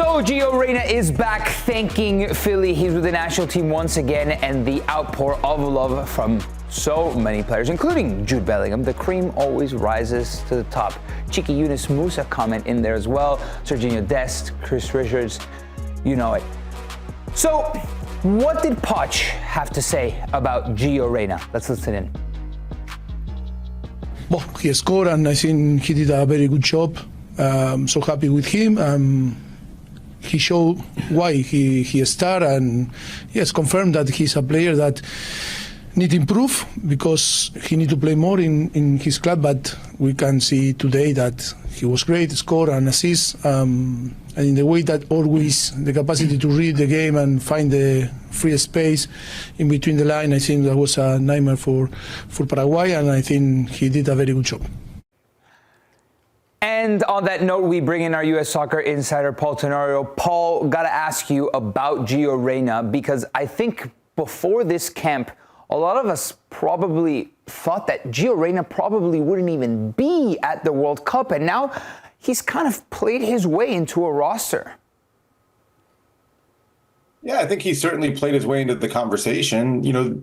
So Gio Reyna is back, thanking Philly. He's with the national team once again, and the outpour of love from so many players, including Jude Bellingham. The cream always rises to the top. Cheeky Yunus Musa comment in there as well. Serginho Dest, Chris Richards, you know it. So what did Poch have to say about Gio Reyna? Let's listen in. Well, he scored, and I think he did a very good job. I'm so happy with him. He showed why he started, and he has confirmed that he's a player that need to improve because he need to play more in his club. But we can see today that he was great, scored and assist, and in the way that always the capacity to read the game and find the free space in between the line. I think that was a nightmare for Paraguay, and I think he did a very good job. And on that note, we bring in our U.S. soccer insider, Paul Tenorio. Paul, got to ask you about Gio Reyna, because I think before this camp, a lot of us probably thought that Gio Reyna probably wouldn't even be at the World Cup, and now he's kind of played his way into a roster. Yeah, I think he certainly played his way into the conversation. You know,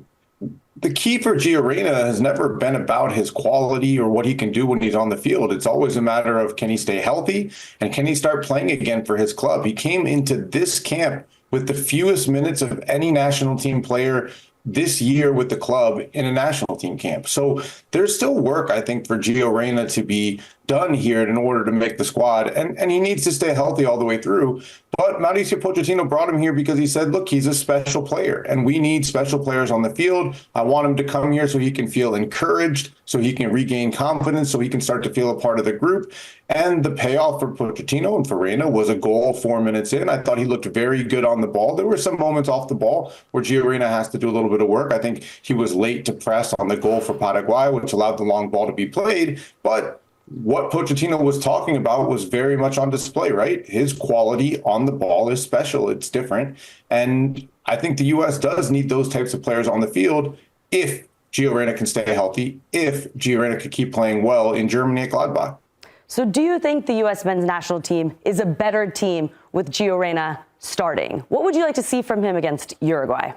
the key for Gio Reyna has never been about his quality or what he can do when he's on the field. It's always a matter of, can he stay healthy and can he start playing again for his club? He came into this camp with the fewest minutes of any national team player this year with the club in a national team camp. So there's still work, I think, for Gio Reyna to be done here in order to make the squad. And he needs to stay healthy all the way through. But Mauricio Pochettino brought him here because he said, look, he's a special player and we need special players on the field. I want him to come here so he can feel encouraged, so he can regain confidence, so he can start to feel a part of the group. And the payoff for Pochettino and for Reyna was a goal 4 minutes in. I thought he looked very good on the ball. There were some moments off the ball where Gio Reyna has to do a little bit of work. I think he was late to press on the goal for Paraguay, which allowed the long ball to be played. But what Pochettino was talking about was very much on display, right? His quality on the ball is special. It's different. And I think the U.S. does need those types of players on the field if Gio Reyna can stay healthy, if Gio Reyna could keep playing well in Germany at Gladbach. So do you think the U.S. men's national team is a better team with Gio Reyna starting? What would you like to see from him against Uruguay?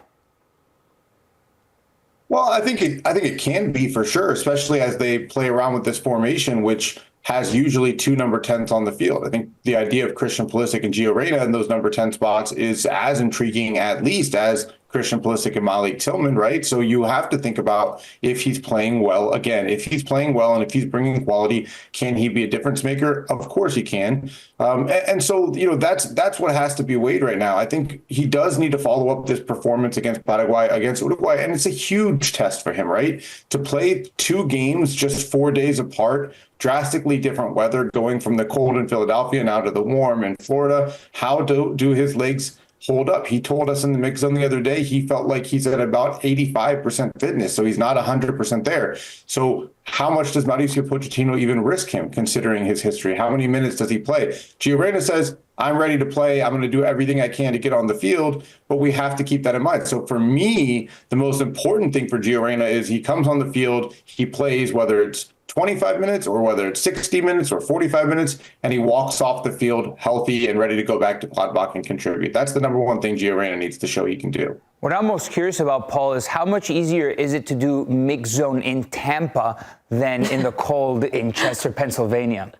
Well, I think it can be for sure, especially as they play around with this formation, which has usually two number 10s on the field. I think the idea of Christian Pulisic and Gio Reyna in those number 10 spots is as intriguing, at least, as Christian Pulisic and Malik Tillman, right? So you have to think about if he's playing well. Again, if he's playing well and if he's bringing quality, can he be a difference maker? Of course he can. And so, you know, that's what has to be weighed right now. I think he does need to follow up this performance against Paraguay, against Uruguay, and it's a huge test for him, right? To play two games just 4 days apart, drastically different weather, going from the cold in Philadelphia now to the warm in Florida. How do his legs hold up? He told us in the mix zone the other day he felt like he's at about 85% fitness, so he's not 100% there. So how much does Mauricio Pochettino even risk him, considering his history? How many minutes does he play? Gio Reyna says, I'm ready to play. I'm going to do everything I can to get on the field, but we have to keep that in mind. So for me, the most important thing for Gio Reyna is he comes on the field, he plays, whether it's 25 minutes or whether it's 60 minutes or 45 minutes, and he walks off the field healthy and ready to go back to Gladbach and contribute. That's the number one thing Gio Reyna needs to show he can do. What I'm most curious about, Paul, is how much easier is it to do mix zone in Tampa than in the cold in Chester, Pennsylvania?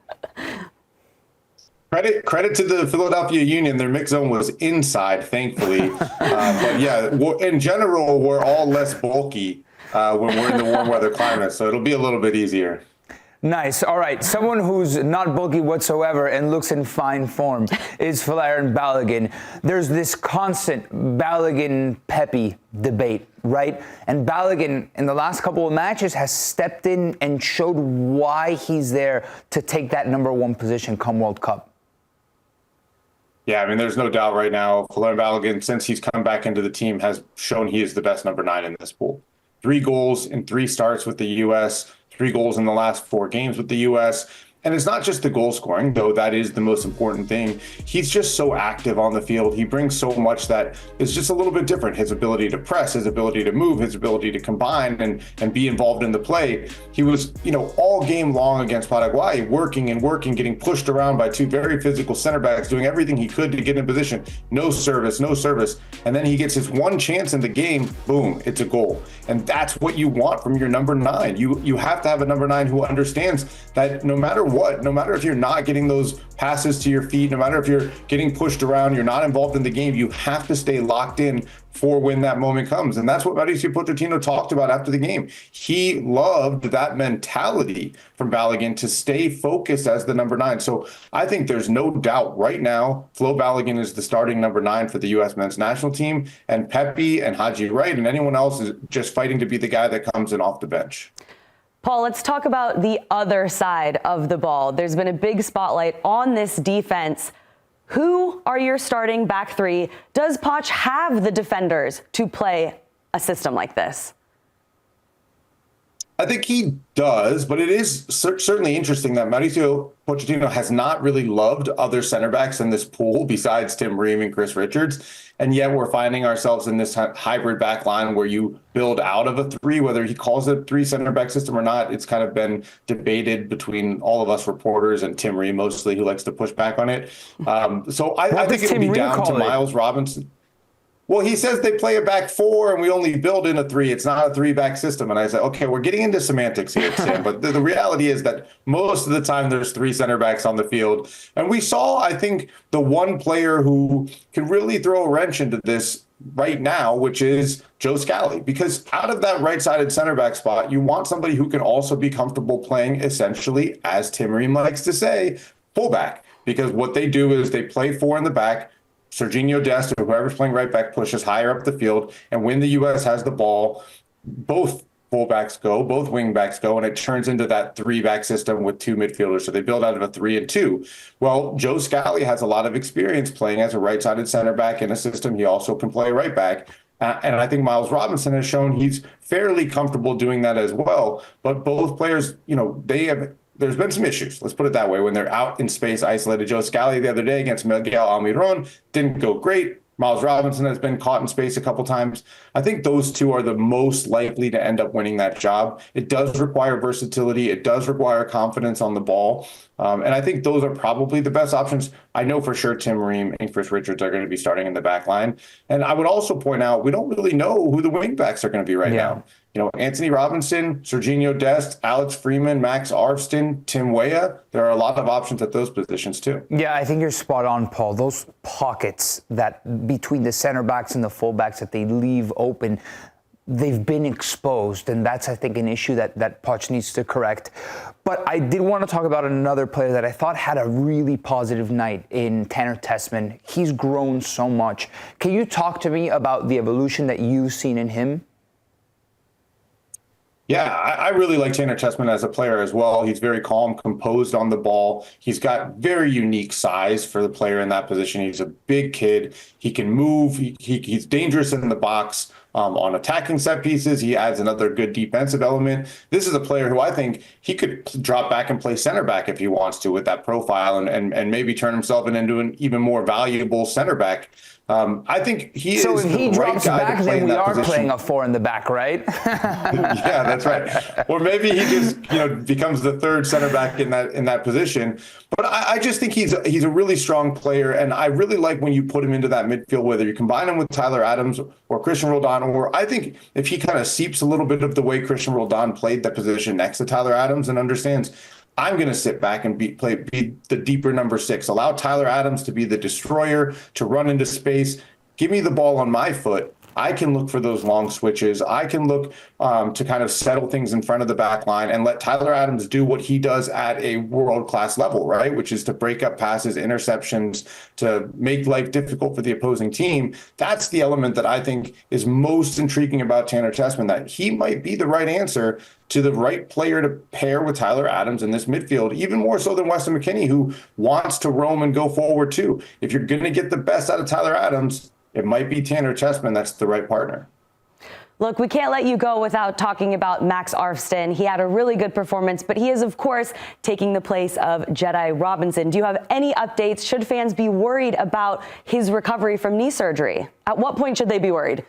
Credit to the Philadelphia Union. Their mix zone was inside, thankfully. But yeah, in general, we're all less bulky when we're in the warm weather climate, so it'll be a little bit easier. Nice. All right. Someone who's not bulky whatsoever and looks in fine form is Folarin Balogun. There's this constant Balogun-Pepe debate, right? And Balogun, in the last couple of matches, has stepped in and showed why he's there to take that number one position come World Cup. Yeah, I mean, there's no doubt right now, Folarin Balogun, since he's come back into the team, has shown he is the best number 9 in this pool. 3 goals in 3 starts with the U.S., 3 goals in the last 4 games with the U.S. And it's not just the goal scoring, though that is the most important thing. He's just so active on the field. He brings so much that is just a little bit different. His ability to press, his ability to move, his ability to combine and be involved in the play. He was, all game long against Paraguay, working, getting pushed around by two very physical center backs, doing everything he could to get in position. No service. And then he gets his one chance in the game, boom, it's a goal. And that's what you want from your number 9. You have to have a number 9 who understands that no matter what, no matter if you're not getting those passes to your feet, no matter if you're getting pushed around, you're not involved in the game, you have to stay locked in for when that moment comes. And that's what Mauricio Pochettino talked about after the game. He loved that mentality from Balogun to stay focused as the number 9. So I think there's no doubt right now, Flo Balogun is the starting number 9 for the U.S. men's national team, and Pepe and Haji Wright and anyone else is just fighting to be the guy that comes in off the bench. Paul, let's talk about the other side of the ball. There's been a big spotlight on this defense. Who are your starting back 3? Does Poch have the defenders to play a system like this? I think he does, but it is certainly interesting that Mauricio Pochettino has not really loved other center backs in this pool besides Tim Ream and Chris Richards. And yet we're finding ourselves in this hybrid back line where you build out of a 3, whether he calls it a 3 center back system or not. It's kind of been debated between all of us reporters and Tim Ream mostly, who likes to push back on it. So I think it would be down to Miles Robinson. Well, he says they play a back 4 and we only build in a 3. It's not a 3-back system. And I said, okay, we're getting into semantics here, Tim. But the reality is that most of the time there's 3 center backs on the field. And we saw, I think, the one player who can really throw a wrench into this right now, which is Joe Scally. Because out of that right-sided center back spot, you want somebody who can also be comfortable playing essentially, as Tim Ream likes to say, fullback. Because what they do is they play 4 in the back. Serginho Dest or whoever's playing right back pushes higher up the field. And when the U.S. has the ball, both fullbacks go, both wingbacks go, and it turns into that 3-back system with 2 midfielders. So they build out of a 3 and 2. Well, Joe Scally has a lot of experience playing as a right-sided center back in a system. He also can play right back. And I think Miles Robinson has shown he's fairly comfortable doing that as well. But both players, there's been some issues, let's put it that way, when they're out in space isolated. Joe Scally the other day against Miguel Almiron didn't go great. Miles Robinson has been caught in space a couple times. I think those two are the most likely to end up winning that job. It does require versatility. It does require confidence on the ball. And I think those are probably the best options. I know for sure Tim Ream and Chris Richards are going to be starting in the back line. And I would also point out, we don't really know who the wing backs are going to be right now. Antonee Robinson, Serginho Dest, Alex Freeman, Max Arvston, Tim Weah. There are a lot of options at those positions too. Yeah, I think you're spot on, Paul. Those pockets that between the center backs and the full backs that they leave open, they've been exposed, and that's, I think, an issue that Poch needs to correct. But I did want to talk about another player that I thought had a really positive night in Tanner Tessman. He's grown so much. Can you talk to me about the evolution that you've seen in him? Yeah, I really like Tanner Tessman as a player as well. He's very calm, composed on the ball. He's got very unique size for the player in that position. He's a big kid. He can move. He's dangerous in the box. On attacking set pieces, he adds another good defensive element. This is a player who I think he could drop back and play center back if he wants to with that profile and maybe turn himself into an even more valuable center back. I think he is the right guy to play in that position. So if he drops back, then we are playing a 4 in the back, right? Yeah, that's right. Or maybe he just becomes the 3rd center back in that position. But I just think he's a really strong player, and I really like when you put him into that midfield, whether you combine him with Tyler Adams or Christian Roldan, or I think if he kind of seeps a little bit of the way Christian Roldan played that position next to Tyler Adams and understands, I'm going to sit back and be the deeper number 6. Allow Tyler Adams to be the destroyer, to run into space. Give me the ball on my foot. I can look for those long switches. I can look to kind of settle things in front of the back line and let Tyler Adams do what he does at a world-class level, right? Which is to break up passes, interceptions, to make life difficult for the opposing team. That's the element that I think is most intriguing about Tanner Tessman, that he might be the right answer to the right player to pair with Tyler Adams in this midfield, even more so than Weston McKennie, who wants to roam and go forward too. If you're going to get the best out of Tyler Adams, it might be Tanner Tessman that's the right partner. Look, we can't let you go without talking about Max Arfsten. He had a really good performance, but he is, of course, taking the place of Jedi Robinson. Do you have any updates? Should fans be worried about his recovery from knee surgery? At what point should they be worried?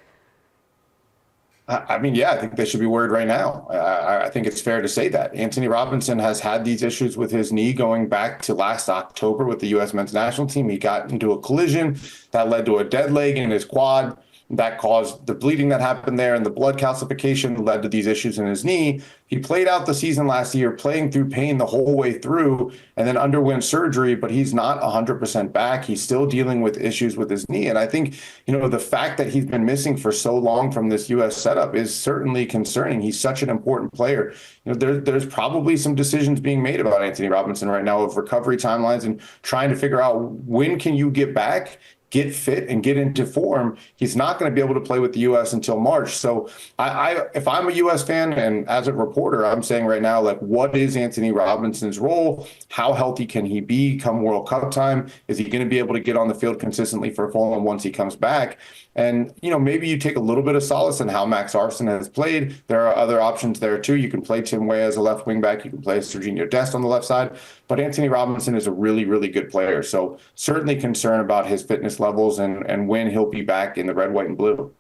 I mean, yeah, I think they should be worried right now. I think it's fair to say that. Antonee Robinson has had these issues with his knee going back to last October with the U.S. men's national team. He got into a collision that led to a dead leg in his quad. That caused the bleeding that happened there, and the blood calcification led to these issues in his knee. He played out the season last year, playing through pain the whole way through, and then underwent surgery, but he's not 100% back. He's still dealing with issues with his knee. And I think, the fact that he's been missing for so long from this U.S. setup is certainly concerning. He's such an important player. There's probably some decisions being made about Antonee Robinson right now of recovery timelines and trying to figure out when can you get back, get fit, and get into form. He's not going to be able to play with the U.S. until March. So if I'm a U.S. fan and as a reporter, I'm saying right now, what is Antonee Robinson's role? How healthy can he be come World Cup time? Is he going to be able to get on the field consistently for Fulham once he comes back? And, maybe you take a little bit of solace in how Max Arfsten has played. There are other options there, too. You can play Tim Weah as a left wing back. You can play Serginho Dest on the left side. But Antonee Robinson is a really, really good player. So certainly concerned about his fitness levels and when he'll be back in the red, white, and blue.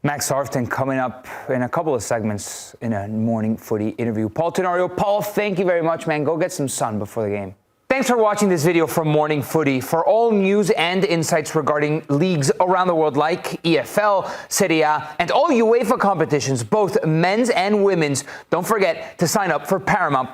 Max Arfsten coming up in a couple of segments in a Morning Footy interview. Paul Tenorio. Paul, thank you very much, man. Go get some sun before the game. Thanks for watching this video from Morning Footy. For all news and insights regarding leagues around the world like EFL, Serie A, and all UEFA competitions, both men's and women's, don't forget to sign up for Paramount+.